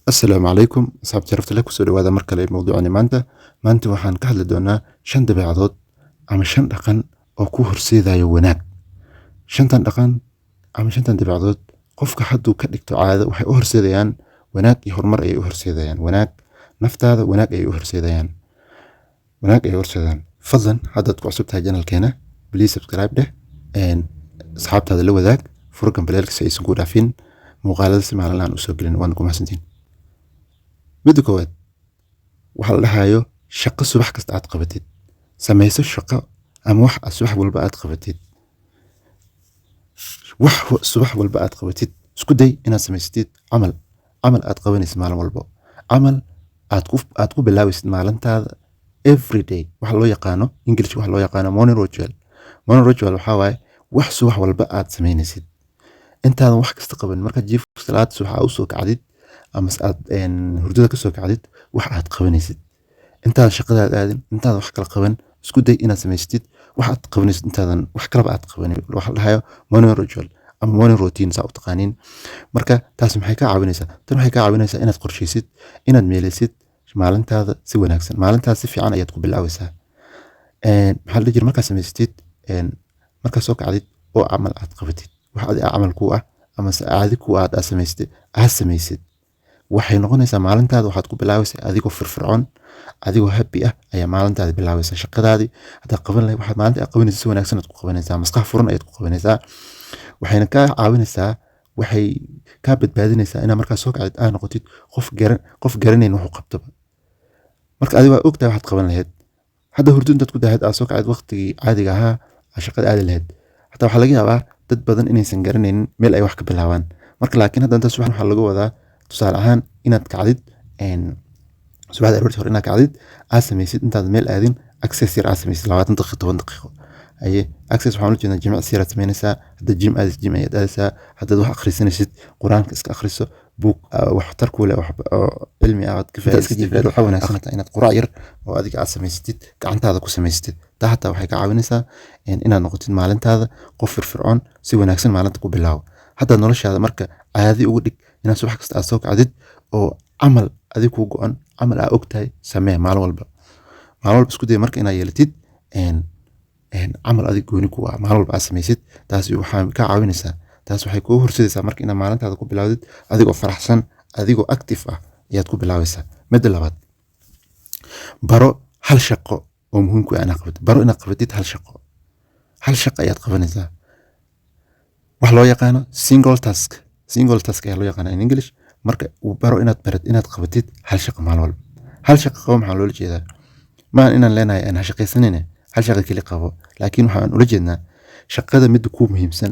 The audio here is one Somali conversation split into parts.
السلام عليكم أصحاب شرفت لك وسoo dhawaada mar kale mawduucani maanta waxaan ka hadli doonaa 5 dabeecadood ama 5 dhaqan oo ku horseedaya wanaag 5tan dhaqan ama 5tan dabeecadood qofka hadduu ka dhigto caado waxay u horseedayaan wanaag iyo horumar ayay u horseedayaan wanaag naftaada wanaag ayay u horseedayaan fadlan haddaad ku cusub tahay channelkeena please subscribe dheh asxaabtaada la wadaag furkan baleelka si aysan ku dhaafin muuqaalada si maalinle aan u soo gelin waana ku mahadsantiin midda koowaad waxaa la dhahayo shaqo subax kasta aad qabatid samayso shaqo ama wax subax walba aad qabatid subax walba aad qabatid isku day inaad samaysatid camal aad qabanaysid maalin walba camal aad ku bilaabaysid maalintaada every day waxa loo yaqaano English waxa loo yaqaano morning ritual waxa waaye wax subax walba aad samaynaysid intaadan wax kasta qaban marka jiif salaad subax u soo kacdid ama aad hurdada ka soo kacdid wax aad qabanaysid intaad shaqadaada aadin intaad wax kala qaban isku day inaad samaysatid wax aad qabanaysid intaadan wax kala aad qabanin waxa la dhahayo morning ritual ama morning routine saa u taqaaniin marka taas maxay ka caawinaysaa tan waxay ka caawinaysaa inaad qorshaysid inaad meelaysid maalintaada si wanaagsan maalintaada si fiican ayaad ku bilaabaysaa maxaa la jira markaad samaysatid markaad soo kacdid oo camal aad qabatid wax camal ku ah ama caadi ku aad samaysid waxay noqonaysaa maalintaada waxaad ku bilaabaysaa adigoo firfircoon adigoo happy ah ayaa maalintaada bilaabaysaa shaqadaadii haddaad qaban lahayd waxaad maalinta aad qabanaysaa si wanaagsan aad ku qabanaysaa maskax furan ayaad ku qabanaysaa waxayna kaa caawinaysaa waxay kaa badbaadinaysaa inaad markaad soo kacdid aad noqotid qof garanayn wuxuu qabtaba marka adiga waa ogtahay waxaad qaban lahayd hadda hurdo intaad ku daahid aad soo kacdid waqtigii caadiga ahaa aad shaqada aadi lahayd hataa waxaa laga yaabaa dad badan inaysan garanaynin meel ay wax ka bilaabaan marka laakiin hadda intaas waxaa laga wadaa tusaale ahaan inaad kacdid subaxda aroortii hore inaad kacdid aad samaysid intaad meel aadin access yar aad samaysid 20 daqiiqo 10 daqiiqo aye access waxaan u jeedaa jimicsi yar aad samaynaysaa hadda gym ayaad aadaysaa haddaad wax akhrisanaysid quraanka iska akhriso book wax tar ku leh wax cilmi aad ka faa'iidaysid waxa wanaagsan inaad quraac yar oo adiga aad samaysatid gacantaada ku samaysatid taa hataa waxay ka caawinaysaa inaad noqotid maalintaada qof firfircoon si wanaagsan maalinta ku bilaawo hadda noloshaada marka caadi ugu dhig inaad subax kasta aad soo kacdid oo camal adiga ku go'an camal aad ogtahay samee maalin walba isku day marka inaad yeelatid camal adiga gooni ku ah maalin walba aad samaysid taas waxay ka caawinaysaa taas waxay kuu horseedaysaa marka inaad maalintaada ku bilaawdid adigoo faraxsan adigoo active ah ayaad ku bilaabaysaa midda labaad baro hal shaqo oo muhiim ku ah inaad qabatid hal shaqo ayaad qabanaysaa wax loo yaqaano single task ayaa loo yaqaana in English marka uu baro inaad qabatid hal shaqo maalin walba hal shaqo qabo maxaa loola jeedaa ma inaan leenahay aan shaqaysanayna hal shaqo kali qabo laakiin waxaan ula jeednaa shaqada mid ku muhiimsan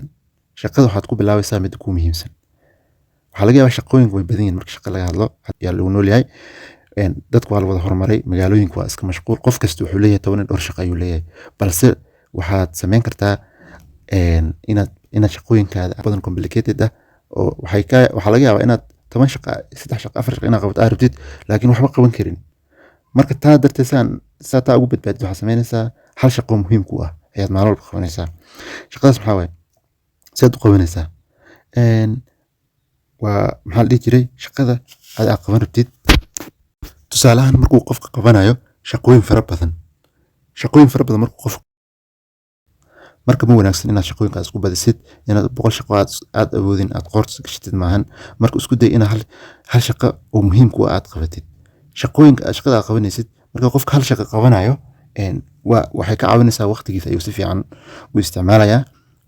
shaqada waxaad ku bilaabaysaa mid ku muhiimsan waxa laga yaabaa shaqooyinka way badan yihiin marka shaqo laga hadlo ayaa lagu nool yahay dadku waa la wada horumaray magaalooyinka waa iska mashquul qof kasta wuxuu leeyahay 10 dhowr shaqo ayuu leeyahay balse waxaad samayn kartaa inaad shaqooyinkaada badan complicated ah oo waxaa laga yaabaa inaad 10 shaqo 3 shaqo 4 shaqo inaad qabato aad rabtid laakiin waxba qaban karin marka taa darteed saa ugu badbaadid waxaad samaynaysaa hal shaqo muhiim ku ah ayaad maalin walba qabanaysaa shaqadaas maxaa waaye saad u qabanaysaa waa maxaa la dhihi jiray shaqada aad qaban rabtid tusaale ahaan markuu qofka qabanayo shaqooyin fara badan markuu qofka marka ma wanaagsan inaad shaqooyinkaas isku badisid inaad 100 shaqo aad awoodin aad qoorta gashitid maahan marka isku day inaad hal shaqo oo muhiim ku ah aad qabatid shaqada aad qabanaysid marka qofka hal shaqo qabanayo waxay ka caawinaysaa waqtigiisa ayuu si fiican u isticmaalayaa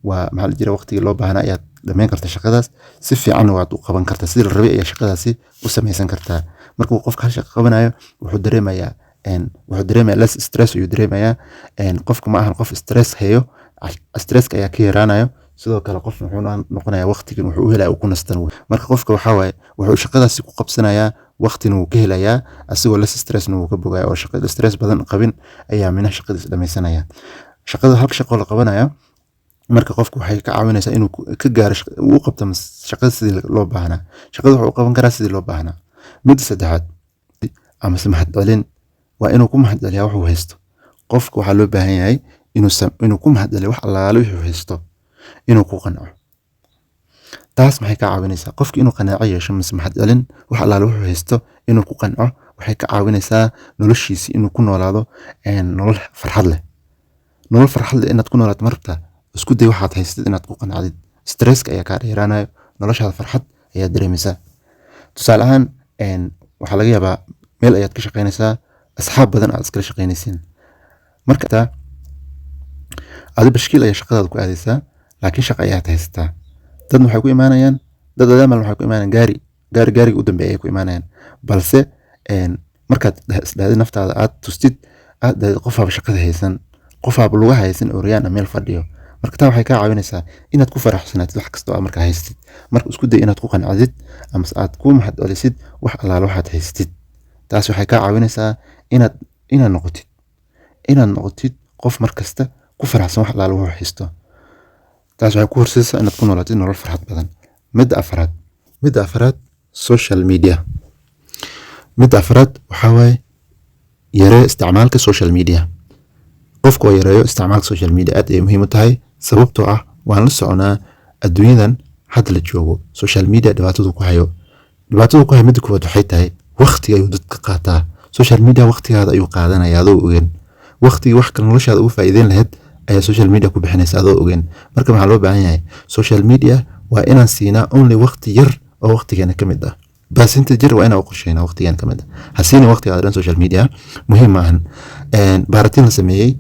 waa maxaa la jira waqtigii loo baahnaa ayaad dhameyn kartaa shaqadaas si fiican waad u qaban kartaa sidii la rabay ayaa shaqadaasi u samaysan kartaa marka qofka hal shaqo qabanayo wuxuu dareemayaa less stress ayuu dareemayaa qofka ma ahan qof stress hayo stresska ayaa ka yaraanayo sidoo kale qof wuxuu noqonayaa waqtigan wuxuu u helaa ku nastan marka qofka waxa waaye wuxuu shaqadaasi ku qabsanayaa waqtina wuu ka helayaa asigoo less stressna wuu ka bogayaa oo shaqada stress badan qabin ayaa minaha shaqadiisa dhamaysanaya shaqada hal shaqo la qabanayo marka qofku waxay ka caawinaysaa inuu ka gaaro uu qabto shaqada sidii loo baahnaa shaqada wuxuu qaban karaa sidii loo baahnaa midda saddexaad ama mahadcelin waa inuu ku mahadceliyaa wuxuu haysto qofku waxaa loo baahan yahay inuu ku mahadceliyo wax allaale wuxuu haysto inuu ku qanco taas maxay ka caawinaysaa qofka inuu qanaaco yeesho mise maxad celin wax allaale wuxuu haysto inuu ku qanco waxay ka caawinaysaa noloshiisa inuu ku noolaado nolol farxad leh inaad ku noolaato marta isku day waxaad haystid inaad ku qanacdid stresska ayaa kaa dheeraanayo noloshaada farxad ayaa dareemaysaa tusaale ahaan waxaa laga yaabaa meel ayaad ka shaqaynaysaa asxaab badan aad iskala shaqaynaysiin marka adi bashkiil ayaa shaqadaada ku aadaysaa laakiin shaqa ayaad haysataa dad waxay ku imaanayaan dad adaamal waxay ku imaanayaan gaariga u dambeeya ay ku imaanayaan balse markaad isdhaadid naftaada aad tustid aad dhaadid qofaaba shaqada haysan qofaaba luga haysan oo riyaan meel fadhiyo marka taa waxay kaa caawinaysaa inaad ku faraxsanaatid wax kasta oo markaa haystid marka isku day inaad ku qancadid ama aad ku mahad celisid wax allaale waxaad haystid taas waxay kaa caawinaysaa inaad noqotid qof markasta ku faraxsan wax allaale wuxuu haysto taas waxay ku horseedaysaa inaad ku noolaatid nolol farxad badan midda afraad social media waxaa waaye yaree isticmaalka social media qofku oo yareeyo isticmaalka social media aad ay muhiim u tahay sababtoo ah waan la soconaa adduunyadan hadda la joogo social media dhibaatadu ku hayo midda koowaad waxay tahay waqtiga ayuu dadka qaataa social media waqtigaada ayuu qaadanaya adoo ogeyn waqtigii wax kale noloshaada ugu faa'iideyn lahayd ayaa social media ku bixinaysa adoo ogeyn marka maxaa loo baahan yahay social media waa inaan siinaa only waqti yar oo waqtigeena ka mid ah percentage yar waa inaan u qorsheynaa waqtigeena ka mid ah ha siinin waqtigaada dhan social media muhiim maahan baaratiin la sameeyey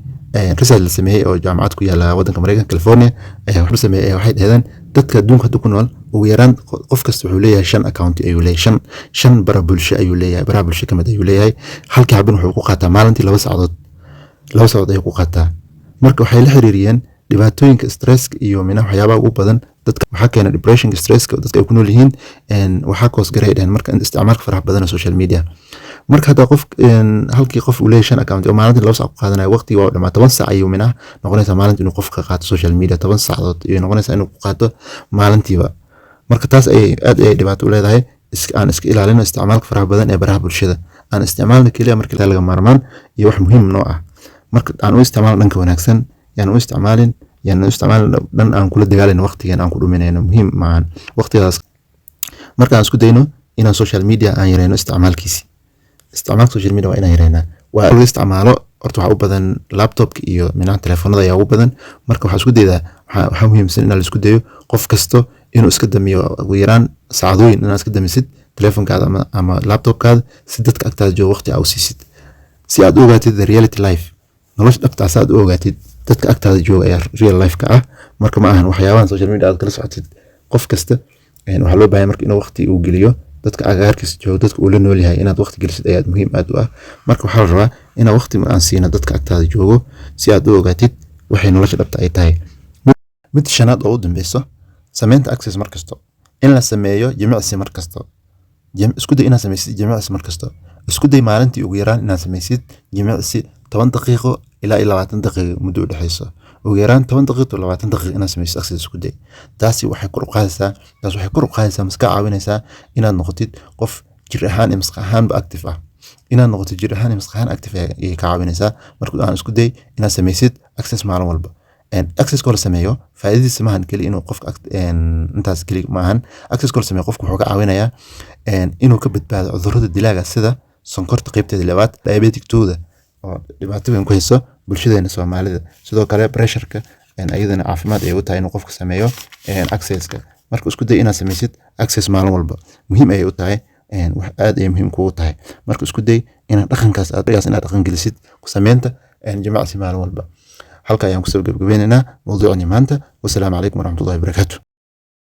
research la sameeyey oo jaamacad ku yaala waddanka Mareykanka California ayaa wax sameeyay waxay dhahdeen dadka adduunka hadda ku nool ugu yaraan qof kasta wuxuu leeyahay 5 account ayuu leeyahay 5 bara bulsho ayuu leeyahay bara bulsho kamid ayuu leeyahay halkii habin wuxuu ku qaataa maalintii 2 saacadood ayuu ku qaataa marka waxay la xiriiriyeen dhibaatooyinka stresska iyo waxyaabaha ugu badan dadka waxa keena depression stresska dadka ay ku nool yihiin waxa koos gareeyeen marka isticmaalka faraha badan ee social media marka hada qof halkii qof uu leeyahay 5 account oo maalintii 2 saac qaadanayo waqti waa dhamaad 10 saac ayuu noqonaysa maalintii inuu qof ka qaato social media 10 saacadood iyo noqonaysa inuu qaato maalintiiba marka taas ay aad ay dhibaato u leedahay aan iska ilaalino isticmaalka faraha badan ee baraha bulshada aan isticmaalno kaliya marka laga maarmaan iyo wax muhiim noo ah marka aan u isticmaalno dhanka wanaagsan yaan u isticmaalin dhan aan kula dagaalano waqtigan aan ku dhuminayno muhiim maahan waqtigaas marka aan isku dayno inaan social media aan yareyno isticmaalka social media waa inaan yareynaa waa la isticmaalo horta waxa u badan laptopka iyo telefoonada ayaa ugu badan marka waxa isku daydaa waxa muhiimsan in la isku dayo qof kasto inuu iska damiyo ugu yaraan saacadooyin inaad iska damisid telefoonkaada ama laptopkaada si dadka agtaada jooga waqti aad u siisid si aad u ogaatid the reality life nolosha dhabtaas aad u ogaatid dadka agtaada jooga ayaa real life ka ah marka ma ahan waxyaabahan social media aad kala socotid qof kasta waxa loo baahan marka inuu waqti uu geliyo dadka agaarkiisa jooga dadka uu la nool yahay inaad waqti gelisid ayaa muhiim aad u ah marka waxaa la rabaa inaad waqti aan siino dadka agtaada joogo si aad u ogaatid waxay nolosha dhabta ay tahay mid shanaad oo u dambayso sameynta access markasto in la sameeyo jimicsi markasto isku day inaad sameysid jimicsi markasto isku day maalintii ugu yaraan inaad sameysid jimicsi 10 daqiiqo ilaa 20 daqiiqo muddo u dhaxayso ugu yaraan 10 daqiiqo 20 daqiiqo inaad sameysid access isku day taasi waxay kor u qaadaysaa maskax caawinaysaa inaad noqotid qof jir ahaan iyo maskax ahaanba active ah inaad noqotid jir ahaan iyo maskax ahaan active ay ka caawinaysaa marka aan isku day inaad sameysid access maalin walba access kala sameeyo faa'iidadiisa maahan kali inuu qofka intaas kali maahan access kala sameeyo qofku wuxuu ka caawinayaa inuu ka badbaado cudurrada dilaaga sida sonkorta qaybteeda labaad diabetic tooda oo dhibaato weyn ku hayso bulshadeena Soomaalida sidoo kale pressure-ka ayadana caafimaad ay u tahay inuu qofka sameeyo access-ka marka isku day inaad sameysid access maalin walba muhiim ay u tahay wax aad ay muhiim ku tahay marka isku day inaad dhaqankaas aad dhaqan gelisid ku sameynta jimicsi maalin walba halka ayaan ku soo gabagabeynaa mowduucani maanta wassalaamu calaykum waraxmatullaahi wabarakaatuh